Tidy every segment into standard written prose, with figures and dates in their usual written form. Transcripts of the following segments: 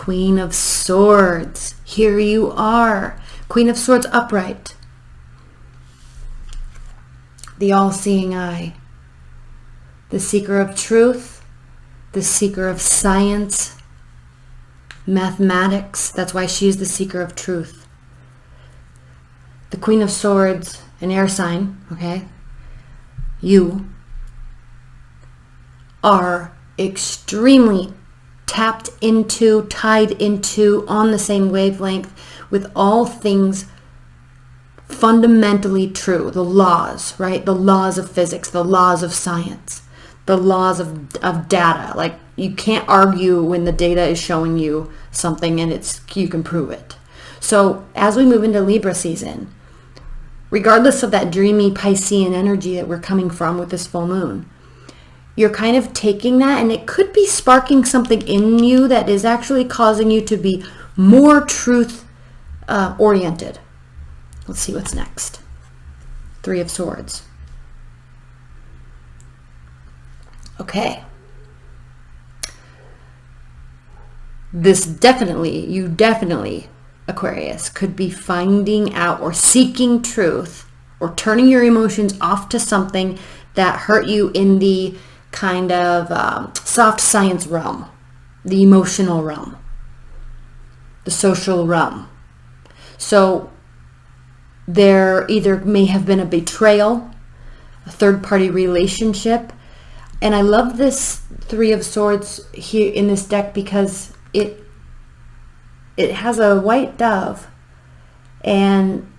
Queen of Swords. Here you are. Queen of Swords upright. The all-seeing eye. The seeker of truth. The seeker of science. Mathematics. That's why she is the seeker of truth. The Queen of Swords, an air sign, okay? You are extremely tapped into, tied into, on the same wavelength with all things fundamentally true. The laws, right? The laws of physics, the laws of science, the laws of data. Like, you can't argue when the data is showing you something and you can prove it. So as we move into Libra season, regardless of that dreamy Piscean energy that we're coming from with this full moon, you're kind of taking that, and it could be sparking something in you that is actually causing you to be more truth oriented. Let's see what's next. Three of Swords. Okay. You definitely, Aquarius, could be finding out or seeking truth or turning your emotions off to something that hurt you in the kind of soft science realm, the emotional realm, the social realm. So there either may have been a betrayal, a third-party relationship. And I love this Three of Swords here in this deck because it has a white dove, and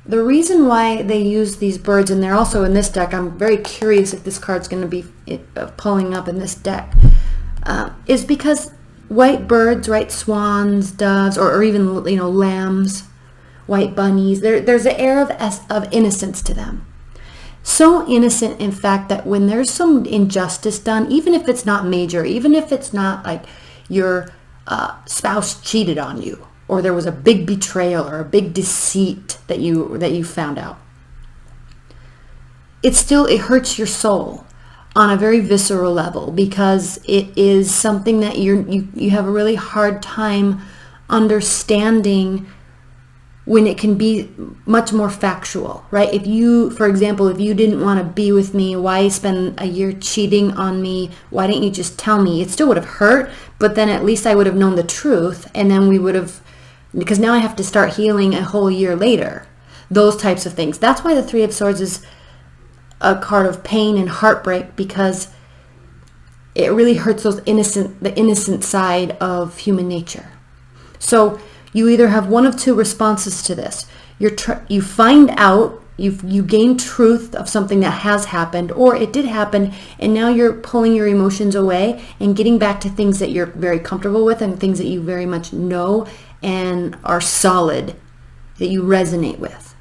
the reason why they use these birds, and they're also in this deck, I'm very curious if this card's going to be pulling up in this deck, is because white birds, right, swans, doves, or even, you know, lambs, white bunnies, there's an air of innocence to them. So innocent, in fact, that when there's some injustice done, even if it's not major, even if it's not like your spouse cheated on you, or there was a big betrayal or a big deceit that you found out, it hurts your soul on a very visceral level, because it is something that you have a really hard time understanding when it can be much more factual, right? If you, for example, if you didn't want to be with me, why spend a year cheating on me? Why didn't you just tell me? It still would have hurt, but then at least I would have known the truth, and then we would have, because now I have to start healing a whole year later. Those types of things. That's why the Three of Swords is a card of pain and heartbreak, because it really hurts the innocent side of human nature. So you either have one of two responses to this. You find out, you gain truth of something that has happened, or it did happen, and now you're pulling your emotions away and getting back to things that you're very comfortable with and things that you very much know and are solid, that you resonate with.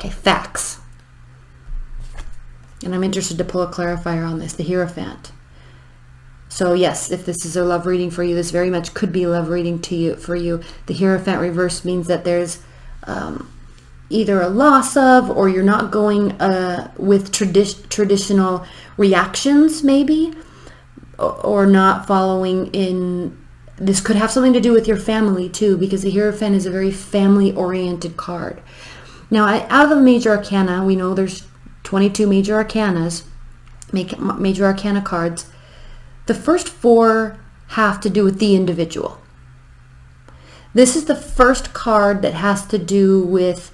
Okay, facts. And I'm interested to pull a clarifier on this, the Hierophant. So yes, if this is a love reading for you, this very much could be a love reading for you. The Hierophant reverse means that there's either a loss of, or you're not going with traditional reactions maybe, or not following in. This could have something to do with your family too, because the Hierophant is a very family-oriented card. Now, out of the major arcana, we know there's 22 major arcanas, major arcana cards. The first 4 have to do with the individual. This is the first card that has to do with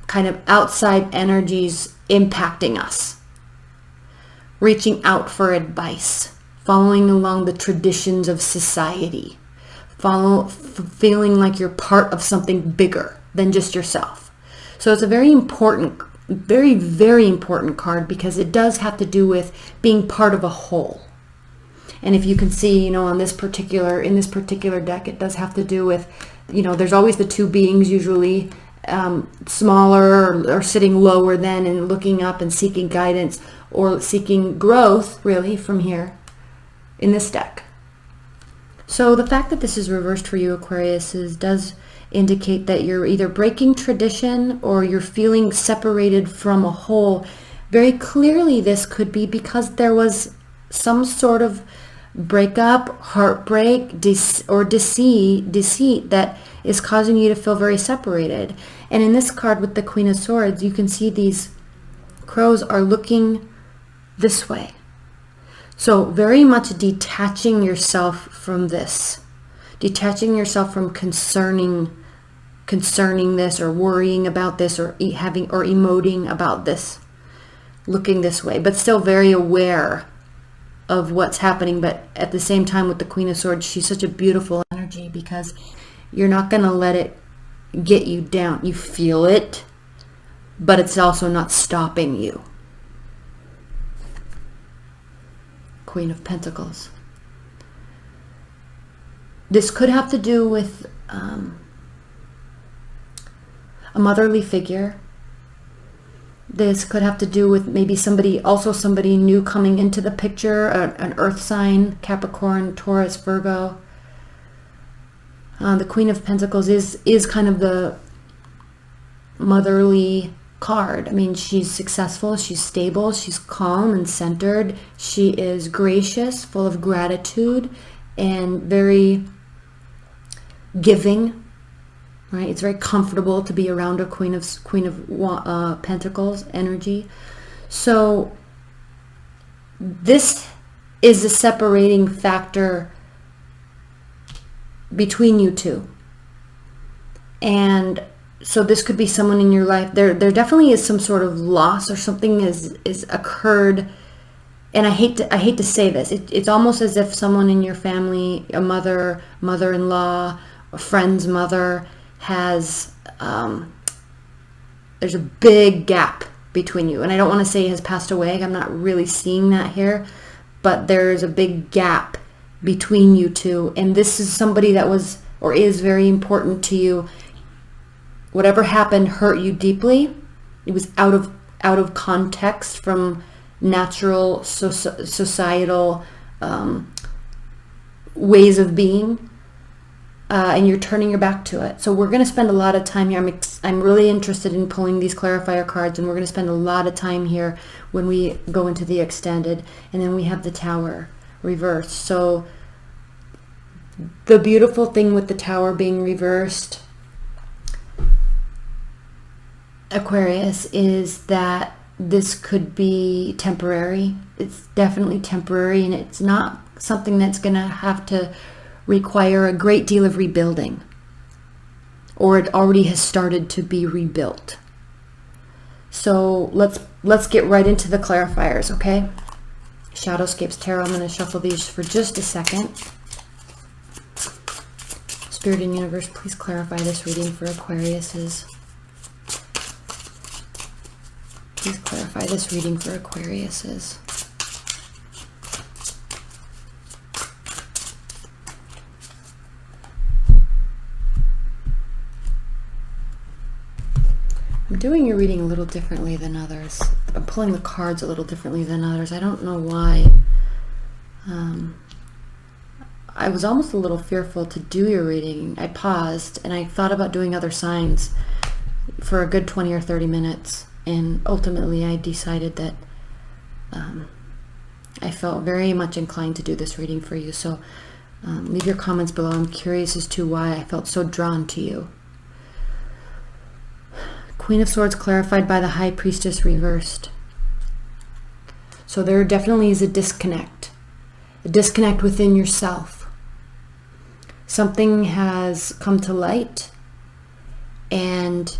kind of outside energies impacting us, reaching out for advice, following along the traditions of society, feeling like you're part of something bigger than just yourself. So it's a very important, very, very important card, because it does have to do with being part of a whole. And if you can see, in this particular deck, it does have to do with, there's always the two beings, usually smaller or sitting lower than, and looking up and seeking guidance or seeking growth, really, from here in this deck. So the fact that this is reversed for you, Aquarius, does indicate that you're either breaking tradition or you're feeling separated from a whole. Very clearly, this could be because there was some sort of breakup, heartbreak, or deceit that is causing you to feel very separated. And in this card with the Queen of Swords, you can see these crows are looking this way. So very much detaching yourself from this, detaching yourself from concerning this, or worrying about this, or emoting about this, looking this way, but still very aware of what's happening. But at the same time, with the Queen of Swords, she's such a beautiful energy, because you're not going to let it get you down. You feel it, but it's also not stopping you. Queen of Pentacles. This could have to do with a motherly figure. This could have to do with maybe somebody new coming into the picture, an earth sign, Capricorn, Taurus, Virgo. The Queen of Pentacles is kind of the motherly card. I mean, she's successful, she's stable, she's calm and centered. She is gracious, full of gratitude, and very giving. Right? It's very comfortable to be around a Queen of Pentacles energy. So this is a separating factor between you two. And so this could be someone in your life. There definitely is some sort of loss, or something is occurred. And I hate to say this. It's almost as if someone in your family, a mother-in-law, a friend's mother, has there's a big gap between you. And I don't want to say has passed away. I'm not really seeing that here, but there's a big gap between you two. And this is somebody that was or is very important to you. Whatever happened hurt you deeply. It was out of context from natural societal ways of being. And you're turning your back to it. So we're going to spend a lot of time here. I'm really interested in pulling these clarifier cards, and we're going to spend a lot of time here when we go into the extended. And then we have the Tower reversed. So the beautiful thing with the Tower being reversed, Aquarius, is that this could be temporary. It's definitely temporary, and it's not something that's going to have to require a great deal of rebuilding, or it already has started to be rebuilt. So let's get right into the clarifiers, okay? Shadowscapes Tarot. I'm going to shuffle these for just a second. Spirit and Universe, please clarify this reading for Aquariuses. Please clarify this reading for Aquariuses. I'm doing your reading a little differently than others. I'm pulling the cards a little differently than others. I don't know why. I was almost a little fearful to do your reading. I paused and I thought about doing other signs for a good 20 or 30 minutes. And ultimately I decided that I felt very much inclined to do this reading for you. So leave your comments below. I'm curious as to why I felt so drawn to you. Queen of Swords clarified by the High Priestess reversed. So there definitely is a disconnect within yourself. Something has come to light, and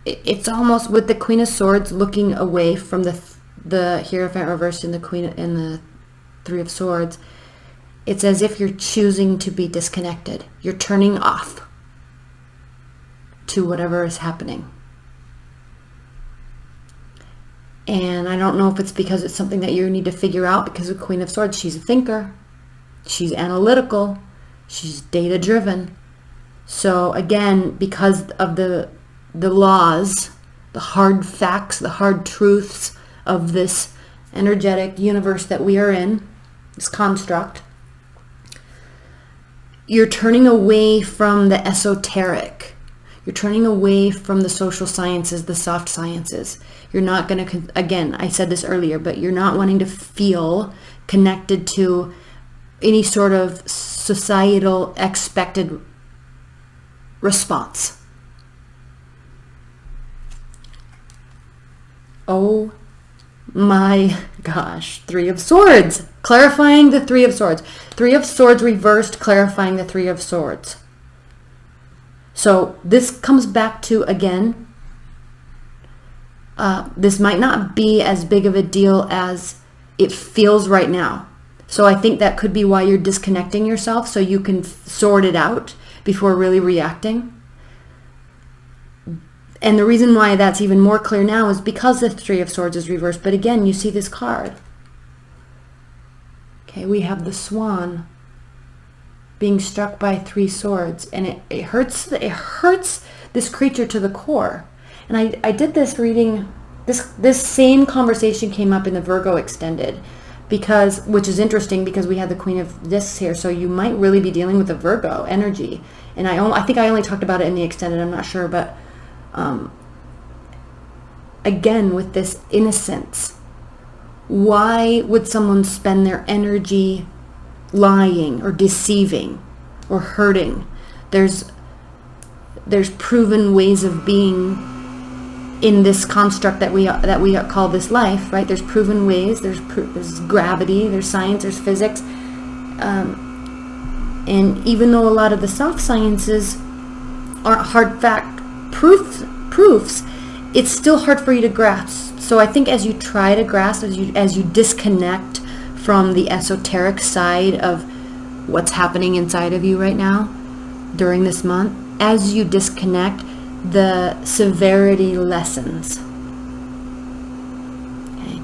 it's almost with the Queen of Swords looking away from the Hierophant reversed and the Queen and the Three of Swords. It's as if you're choosing to be disconnected. You're turning off to whatever is happening. And I don't know if it's because it's something that you need to figure out, because the Queen of Swords, she's a thinker, she's analytical, she's data driven. So again, because of the laws, the hard facts, the hard truths of this energetic universe that we are in, this construct, you're turning away from the esoteric. You're turning away from the social sciences, the soft sciences. You're not going to, again, I said this earlier, but you're not wanting to feel connected to any sort of societal expected response. Oh my gosh, Three of Swords. Clarifying the Three of Swords. Three of Swords reversed, clarifying the Three of Swords. So this comes back to, again, this might not be as big of a deal as it feels right now. So I think that could be why you're disconnecting yourself, so you can sort it out before really reacting. And the reason why that's even more clear now is because the Three of Swords is reversed. But again, you see this card. Okay, we have the Swan being struck by three swords, and it hurts this creature to the core. And I did this reading, this same conversation came up in the Virgo Extended, which is interesting because we had the Queen of Discs here, so you might really be dealing with a Virgo energy. And I think I only talked about it in the Extended, I'm not sure, but again, with this innocence, why would someone spend their energy lying or deceiving or hurting? There's proven ways of being in this construct that we call this life, right? There's proven ways. There's gravity. There's science. There's physics. And even though a lot of the soft sciences aren't hard fact proofs, it's still hard for you to grasp. So I think as you try to grasp, as you disconnect from the esoteric side of what's happening inside of you right now during this month, as you disconnect, the severity lessens. Okay?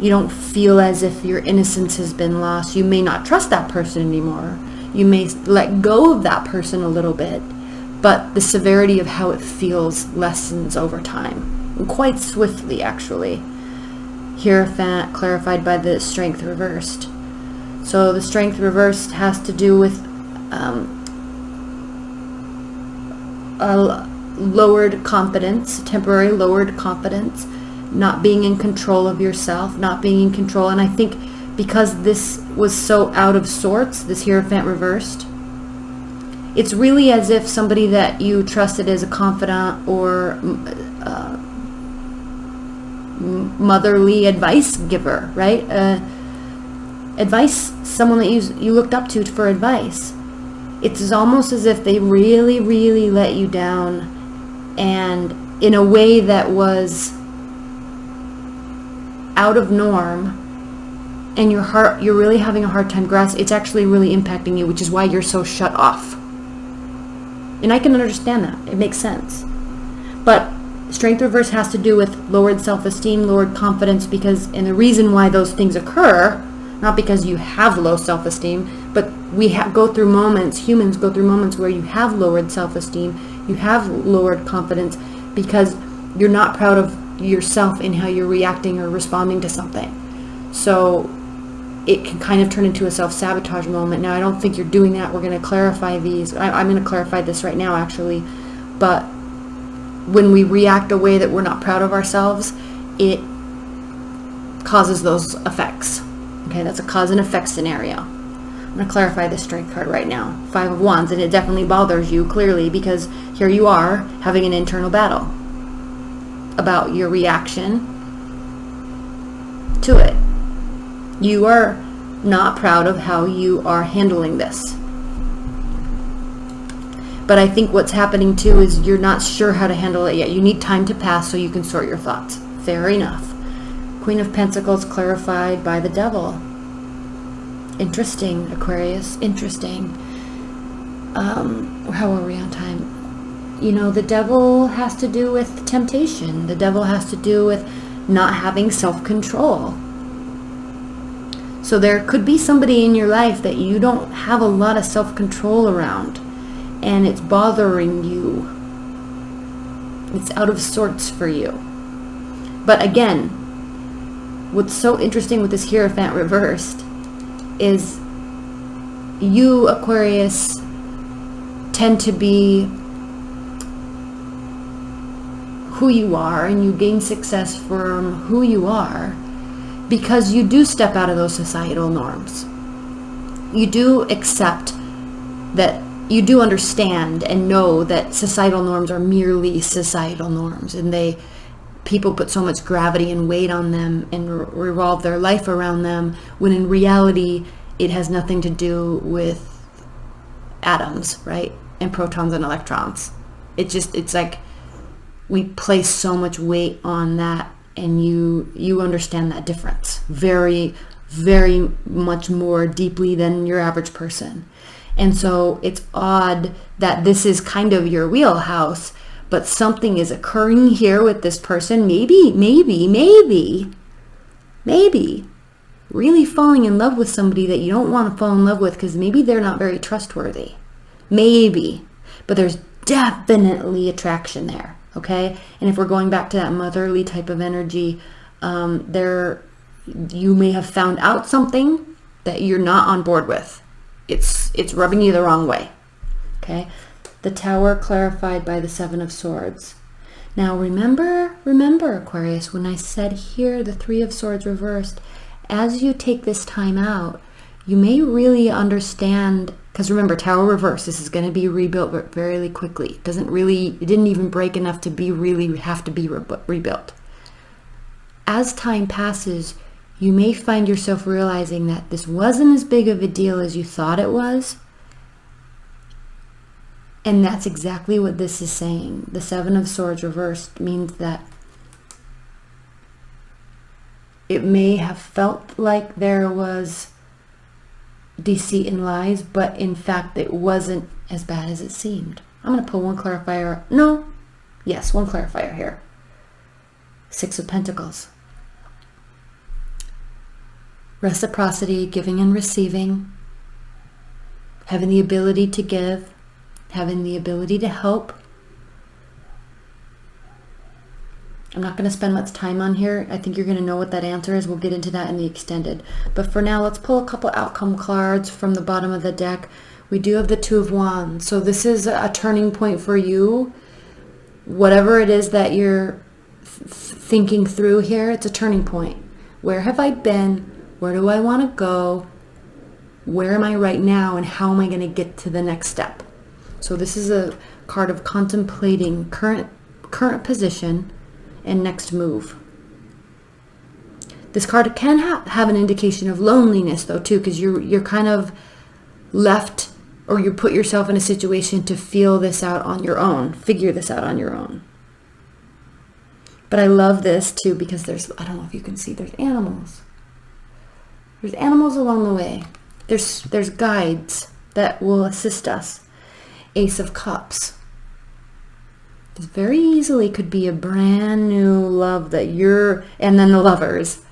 You don't feel as if your innocence has been lost. You may not trust that person anymore. You may let go of that person a little bit, but the severity of how it feels lessens over time, and quite swiftly, actually. Hierophant clarified by the Strength reversed. So the Strength reversed has to do with a lowered confidence, temporary lowered confidence, not being in control of yourself, not being in control. And I think because this was so out of sorts, this Hierophant reversed, it's really as if somebody that you trusted as a confidant or motherly advice giver, right? Advice, someone that you looked up to for advice. It's almost as if they really, really let you down, and in a way that was out of norm, and you're really having a hard time grasping. It's actually really impacting you, which is why you're so shut off. And I can understand that. It makes sense. But Strength reverse has to do with lowered self-esteem, lowered confidence, and the reason why those things occur, not because you have low self-esteem, but humans go through moments where you have lowered self-esteem, you have lowered confidence, because you're not proud of yourself in how you're reacting or responding to something. So it can kind of turn into a self-sabotage moment. Now, I don't think you're doing that. We're going to clarify these. I'm going to clarify this right now, actually. But when we react a way that we're not proud of ourselves, it causes those effects. Okay, that's a cause and effect scenario. I'm going to clarify this Strength card right now. Five of Wands, and it definitely bothers you, clearly, because here you are having an internal battle about your reaction to it. You are not proud of how you are handling this. But I think what's happening too is you're not sure how to handle it yet. You need time to pass so you can sort your thoughts. Fair enough. Queen of Pentacles clarified by the Devil. Interesting, Aquarius. Interesting. How are we on time? You know, the Devil has to do with temptation. The Devil has to do with not having self-control. So there could be somebody in your life that you don't have a lot of self-control around, and it's bothering you. It's out of sorts for you. But again, what's so interesting with this Hierophant reversed is you, Aquarius, tend to be who you are, and you gain success from who you are because you do step out of those societal norms. You do accept that, you do understand and know that societal norms are merely societal norms, and people put so much gravity and weight on them and revolve their life around them, when in reality it has nothing to do with atoms, right? And protons and electrons. It's like we place so much weight on that, and you understand that difference very, very much more deeply than your average person. And so it's odd that this is kind of your wheelhouse, but something is occurring here with this person. Maybe really falling in love with somebody that you don't want to fall in love with, because maybe they're not very trustworthy. Maybe. But there's definitely attraction there, okay? And if we're going back to that motherly type of energy, you may have found out something that you're not on board with. It's rubbing you the wrong way, okay? The Tower clarified by the Seven of Swords. Now remember, Aquarius, when I said here the Three of Swords reversed, as you take this time out, you may really understand, because remember, Tower reversed, this is going to be rebuilt very quickly. It didn't even break enough to have to be rebuilt. As time passes, you may find yourself realizing that this wasn't as big of a deal as you thought it was. And that's exactly what this is saying. The Seven of Swords reversed means that it may have felt like there was deceit and lies, but in fact it wasn't as bad as it seemed. I'm going to pull one clarifier. One clarifier here. Six of Pentacles. Reciprocity, giving and receiving, having the ability to give, having the ability to help. I'm not going to spend much time on here. I think you're going to know what that answer is. We'll get into that in the extended. But for now, let's pull a couple outcome cards from the bottom of the deck. We do have the Two of Wands. So this is a turning point for you. Whatever it is that you're thinking through here, it's a turning point. Where have I been? Where do I want to go? Where am I right now? And how am I going to get to the next step? So this is a card of contemplating current position and next move. This card can have an indication of loneliness though too, because you're kind of left, or you put yourself in a situation to feel this out on your own, figure this out on your own. But I love this too, because I don't know if you can see, there's animals. There's animals along the way. There's guides that will assist us. Ace of Cups. This very easily could be a brand new love that and then the Lovers.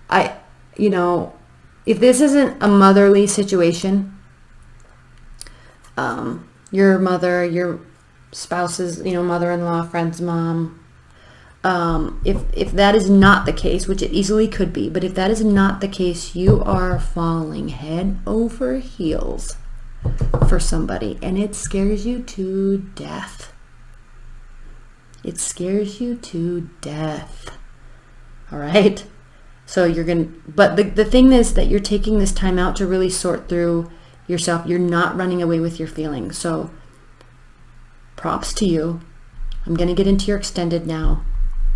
If this isn't a motherly situation, your mother, your spouse's, mother-in-law, friend's mom, if that is not the case, which it easily could be, but if that is not the case, you are falling head over heels for somebody, and it scares you to death. It scares you to death. All right? So but the thing is that you're taking this time out to really sort through yourself. You're not running away with your feelings. So props to you. I'm going to get into your extended now.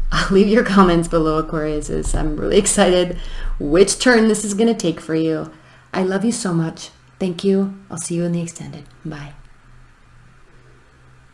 I'll leave your comments below, Aquariuses. I'm really excited which turn this is going to take for you. I love you so much. Thank you. I'll see you in the extended. Bye.